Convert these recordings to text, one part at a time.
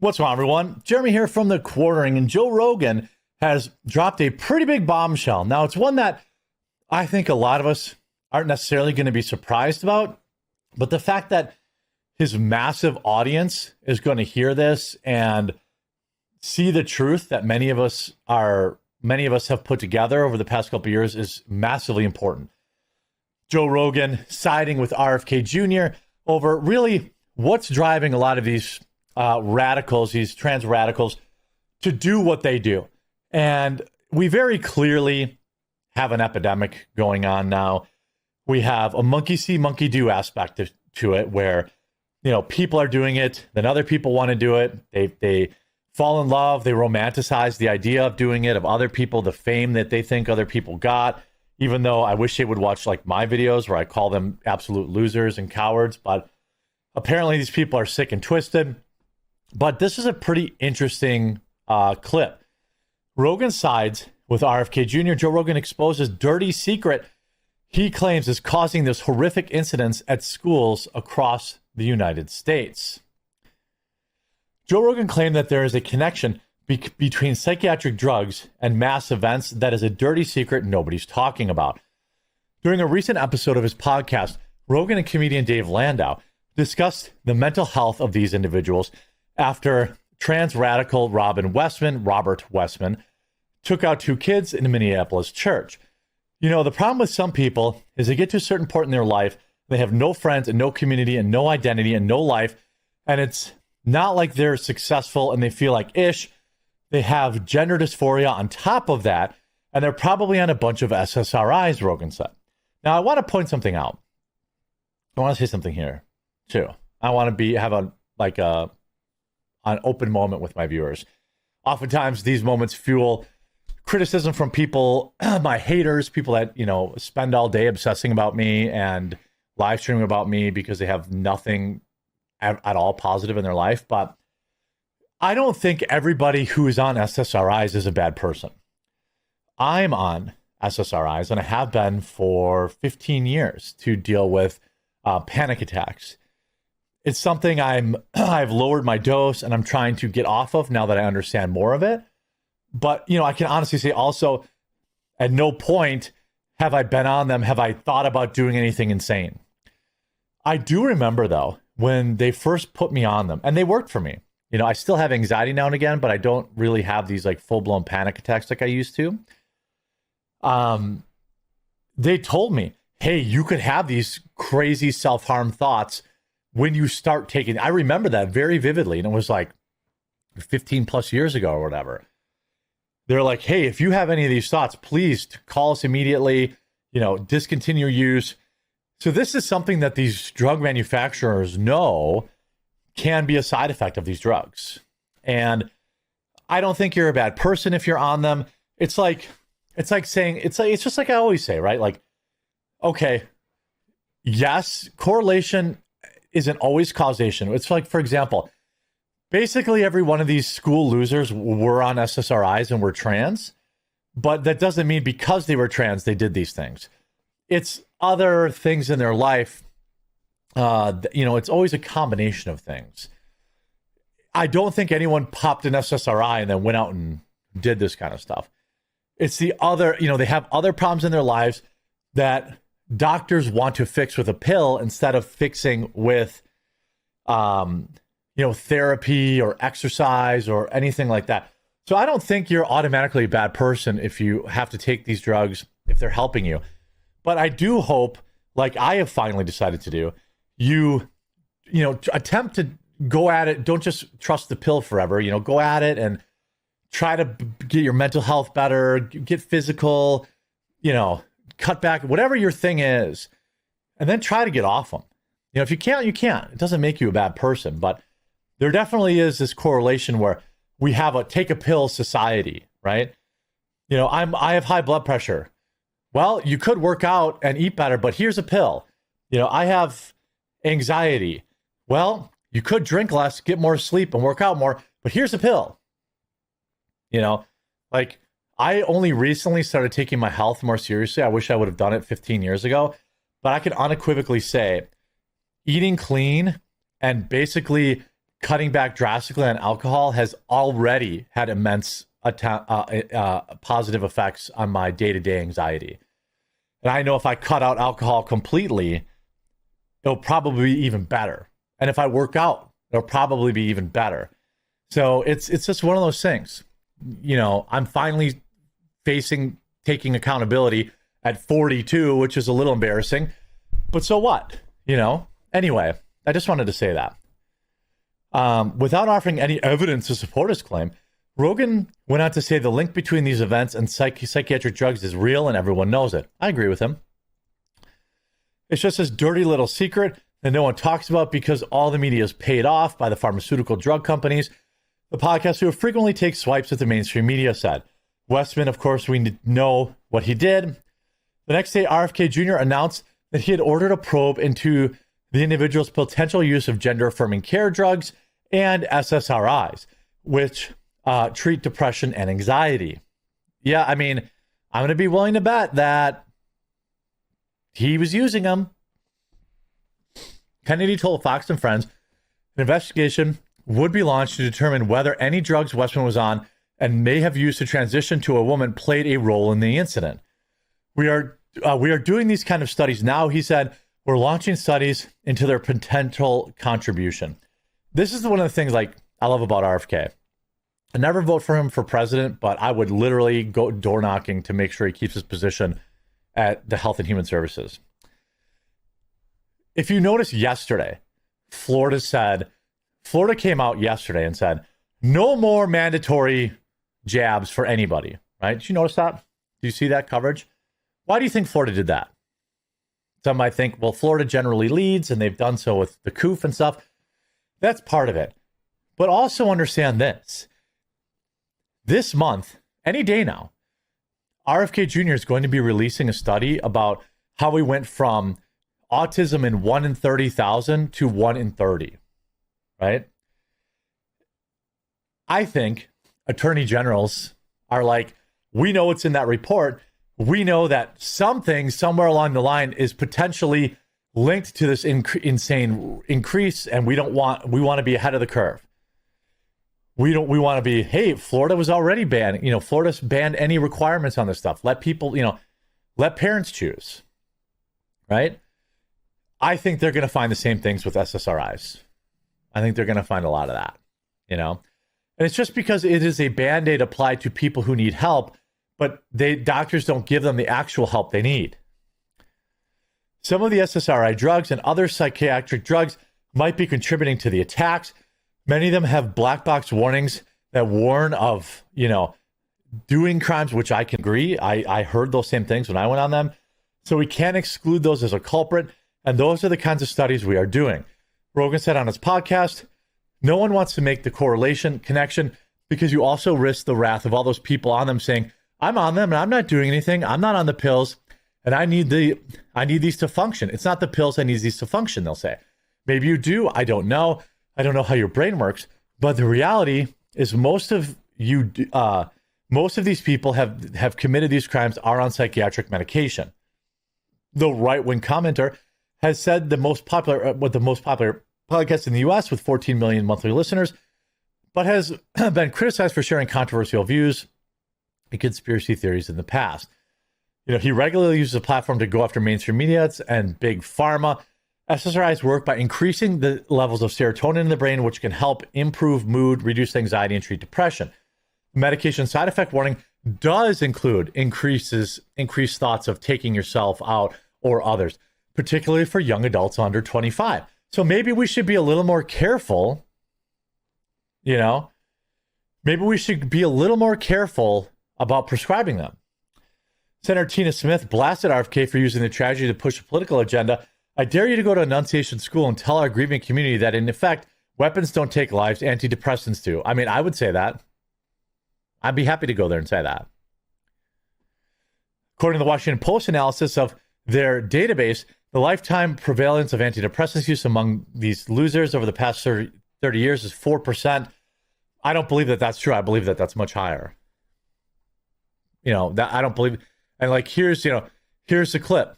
What's wrong, everyone? Jeremy here from The Quartering, and Joe Rogan has dropped a pretty big bombshell. Now, it's one that I think a lot of us aren't necessarily going to be surprised about, but the fact that his massive audience is going to hear this and see the truth that many of us have put together over the past couple of years is massively important. Joe Rogan siding with RFK Jr. over really what's driving a lot of these radicals, these trans radicals, to do what they do. And we very clearly have an epidemic going on now. We have a monkey see, monkey do aspect to it, where, people are doing it, then other people want to do it. They fall in love, they romanticize the idea of doing it, of other people, the fame that they think other people got, even though I wish they would watch like my videos where I call them absolute losers and cowards. But apparently these people are sick and twisted. But this is a pretty interesting clip. Rogan sides with RFK Jr. Joe Rogan exposes dirty secret he claims is causing this horrific incidents at schools across the United States. Joe Rogan claimed that there is a connection between psychiatric drugs and mass events that is a dirty secret nobody's talking about. During a recent episode of his podcast, Rogan and comedian Dave Landau discussed the mental health of these individuals after trans radical Robert Westman, took out 2 kids in a Minneapolis church. The problem with some people is they get to a certain point in their life, they have no friends and no community and no identity and no life, and it's not like they're successful and they feel like ish. They have gender dysphoria on top of that, and they're probably on a bunch of SSRIs, Rogan said. Now, I want to point something out. I want to say something here, too. I want to have an open moment with my viewers. Oftentimes, these moments fuel criticism from people, my haters, people that, spend all day obsessing about me and live streaming about me because they have nothing at all positive in their life. But I don't think everybody who is on SSRIs is a bad person. I'm on SSRIs, and I have been for 15 years to deal with panic attacks. It's something I've lowered my dose and I'm trying to get off of now that I understand more of it. But, I can honestly say also, at no point have I been on them, have I thought about doing anything insane. I do remember, though, when they first put me on them, and they worked for me. I still have anxiety now and again, but I don't really have these like full-blown panic attacks like I used to. They told me, hey, you could have these crazy self-harm thoughts when you start taking. I remember that very vividly, and it was like 15 plus years ago or whatever. They're like, hey, if you have any of these thoughts, please call us immediately, discontinue use. So this is something that these drug manufacturers know can be a side effect of these drugs. And I don't think you're a bad person if you're on them. It's just like I always say, right? Like, okay, yes, correlation isn't always causation. It's like, for example, basically every one of these school losers were on SSRIs and were trans, but that doesn't mean because they were trans, they did these things. It's other things in their life. It's always a combination of things. I don't think anyone popped an SSRI and then went out and did this kind of stuff. It's the other, they have other problems in their lives that doctors want to fix with a pill instead of fixing with, therapy or exercise or anything like that. So I don't think you're automatically a bad person if you have to take these drugs, if they're helping you. But I do hope, like I have finally decided to do, you attempt to go at it. Don't just trust the pill forever, go at it and try to get your mental health better, get physical, cut back, whatever your thing is, and then try to get off them. If you can't, you can't. It doesn't make you a bad person, but there definitely is this correlation where we have a take a pill society, right? I have high blood pressure. Well, you could work out and eat better, but here's a pill. I have anxiety. Well, you could drink less, get more sleep, and work out more, but here's a pill. I only recently started taking my health more seriously. I wish I would have done it 15 years ago, but I can unequivocally say eating clean and basically cutting back drastically on alcohol has already had immense positive effects on my day-to-day anxiety. And I know if I cut out alcohol completely, it'll probably be even better. And if I work out, it'll probably be even better. So it's just one of those things. You know, I'm finally taking accountability at 42, which is a little embarrassing. But so what? You know? Anyway, I just wanted to say that. Without offering any evidence to support his claim, Rogan went on to say the link between these events and psychiatric drugs is real and everyone knows it. I agree with him. It's just this dirty little secret that no one talks about because all the media is paid off by the pharmaceutical drug companies. The podcast who frequently takes swipes at the mainstream media said. Westman, of course, we know what he did. The next day, RFK Jr. announced that he had ordered a probe into the individual's potential use of gender-affirming care drugs and SSRIs, which treat depression and anxiety. Yeah, I mean, I'm going to be willing to bet that he was using them. Kennedy told Fox and Friends an investigation would be launched to determine whether any drugs Westman was on and may have used to transition to a woman played a role in the incident. We are doing these kind of studies now, he said. We're launching studies into their potential contribution. This is one of the things like I love about RFK. I never vote for him for president, but I would literally go door knocking to make sure he keeps his position at the Health and Human Services. If you notice yesterday, Florida came out yesterday and said, no more mandatory jabs for anybody, right? Did you notice that? Do you see that coverage? Why do you think Florida did that? Some might think, well, Florida generally leads and they've done so with the COOF and stuff. That's part of it. But also understand this. This month, any day now, RFK Jr. is going to be releasing a study about how we went from autism in 1 in 30,000 to 1 in 30, right? I think attorney generals are like, we know what's in that report. We know that something somewhere along the line is potentially linked to this insane increase, and we want to be ahead of the curve. We want to be, hey, Florida was already banning, Florida's banned any requirements on this stuff. Let people, let parents choose, right? I think they're going to find the same things with SSRIs. I think they're going to find a lot of that, and it's just because it is a Band-Aid applied to people who need help, but doctors don't give them the actual help they need. Some of the SSRI drugs and other psychiatric drugs might be contributing to the attacks. Many of them have black box warnings that warn of, doing crimes, which I can agree. I heard those same things when I went on them. So we can't exclude those as a culprit. And those are the kinds of studies we are doing. Rogan said on his podcast, no one wants to make the connection, because you also risk the wrath of all those people on them saying, I'm on them and I'm not doing anything. I'm not on the pills and I need these to function. It's not the pills. I need these to function. They'll say, maybe you do. I don't know. I don't know how your brain works, but the reality is most of these people have committed these crimes are on psychiatric medication. The right-wing commenter has said the most popular podcast in the U.S. with 14 million monthly listeners, but has been criticized for sharing controversial views and conspiracy theories in the past. He regularly uses a platform to go after mainstream media and big pharma. SSRIs work by increasing the levels of serotonin in the brain, which can help improve mood, reduce anxiety, and treat depression. Medication side effect warning does include increased thoughts of taking yourself out or others, particularly for young adults under 25. So maybe we should be a little more careful, maybe we should be a little more careful about prescribing them. Senator Tina Smith blasted RFK for using the tragedy to push a political agenda. I dare you to go to Annunciation School and tell our grieving community that, in effect, weapons don't take lives, antidepressants do. I mean, I would say that. I'd be happy to go there and say that. According to the Washington Post analysis of their database, the lifetime prevalence of antidepressants use among these losers over the past 30 years is 4%. I don't believe that that's true. I believe that that's much higher. That I don't believe. And here's the clip.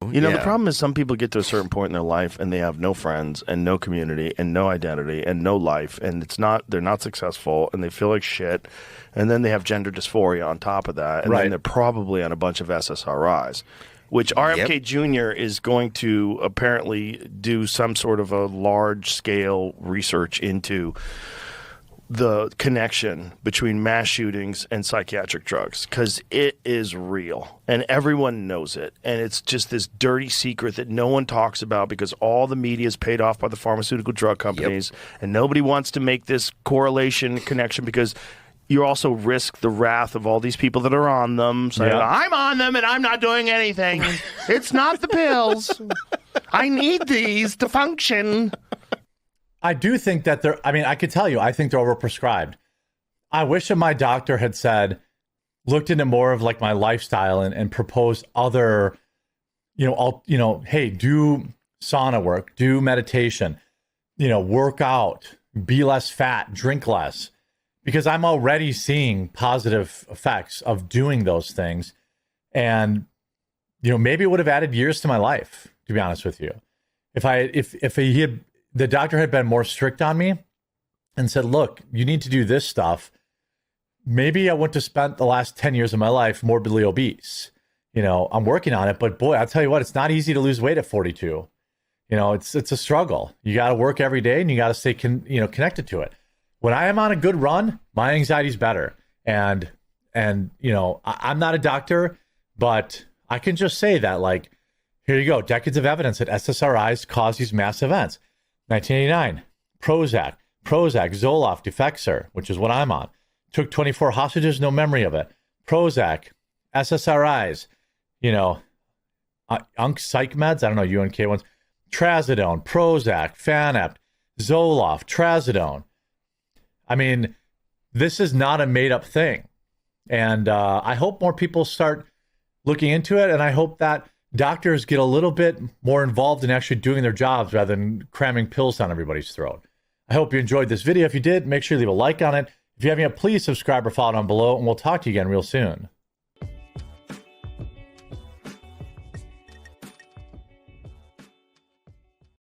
You know, the problem is some people get to a certain point in their life and they have no friends and no community and no identity and no life, and they're not successful and they feel like shit, and then they have gender dysphoria on top of that, and then they're probably on a bunch of SSRIs, which RFK Jr. is going to apparently do some sort of a large-scale research into the connection between mass shootings and psychiatric drugs, because it is real and everyone knows it, and it's just this dirty secret that no one talks about because all the media is paid off by the pharmaceutical drug companies, and nobody wants to make this correlation connection because you also risk the wrath of all these people that are on them saying, I'm on them and I'm not doing anything. It's not the pills. I need these to function. I do think that I could tell you, I think they're overprescribed. I wish that my doctor had looked into more of like my lifestyle and proposed other, hey, do sauna work, do meditation, work out, be less fat, drink less, because I'm already seeing positive effects of doing those things. And, maybe it would have added years to my life, to be honest with you. If the doctor had been more strict on me and said, look, you need to do this stuff, maybe I wouldn't have spent the last 10 years of my life morbidly obese. I'm working on it, but boy, I'll tell you what, it's not easy to lose weight at 42. It's a struggle. You got to work every day and you got to stay connected to it. When I am on a good run, my anxiety's better. And I'm not a doctor, but I can just say that, like, here you go, decades of evidence that SSRIs cause these mass events. 1989, Prozac, Zoloft, Defexor, which is what I'm on. Took 24 hostages, no memory of it. Prozac, SSRIs, UNC psych meds, I don't know, UNK ones. Trazodone, Prozac, Fanapt, Zoloft, Trazodone. I mean, this is not a made-up thing. And I hope more people start looking into it, and I hope that doctors get a little bit more involved in actually doing their jobs rather than cramming pills down everybody's throat. I hope you enjoyed this video. If you did, make sure you leave a like on it. If you haven't yet, please subscribe or follow down below, and we'll talk to you again real soon.